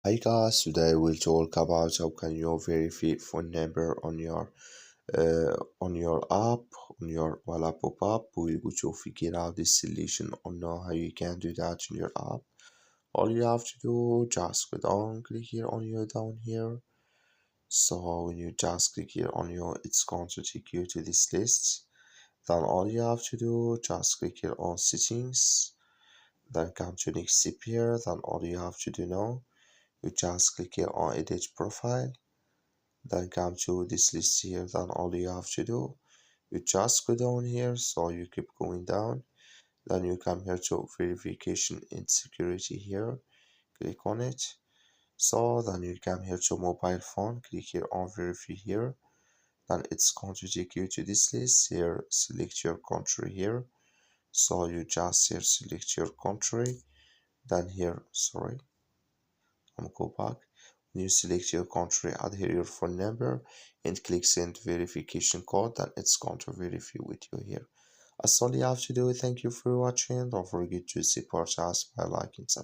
Hi guys, today we'll talk about how can you verify phone number on your app, on your Wallapop app. We go to figure out this solution or know how you can do that in your app. All you have to do, just go down, click here on your down here. So when you just click here on your, it's going to take you to this list. Then all you have to do, just click here on settings. Then come to next step here. Then all you have to do now, you just click here on edit profile, then come to this list here. Then all you have to do, you just go down here, so you keep going down, then you come here to verification and security here, click on it. So then you come here to mobile phone, click here on verify here, then it's going to take you to this list here, select your country here. So you just here select your country, then here, sorry, I'm go back. When you select your country, add here your phone number and click send verification code, then it's going to verify with you here. That's all you have to do. Thank you for watching. Don't forget to support us by liking, subscribing.